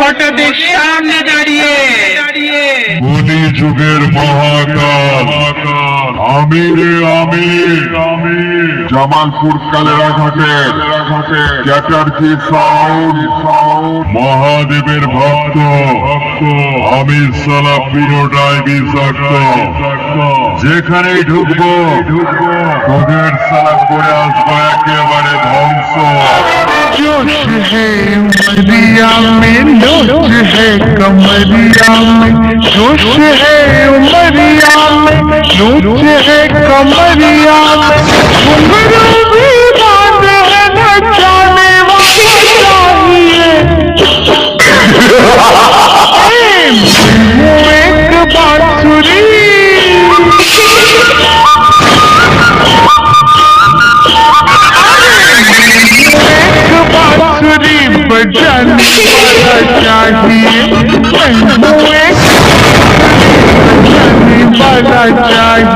হঠাৎ সামনে দাঁড়িয়ে কলি যুগের মহাকাল আমি রে আমি জামালপুর কালেরা ঘাটের ক্যাটারজি সাউন্ড মহাদেবের ভক্ত আমি সালা পুরোটাই বিষাক্ত যেখানেই ঢুকবো তোদের সালা করে আসবো একেবারে ধ্বংস जोश है उमरिया में नोच है कमरिया में जोश है उमरिया में नोच है कमरिया में घुंघरू भी बांध है नचाने वाली चाहिए एक बांसुरी बांसुरी बजाने वाला चाहिए बजाने वाला चाहिए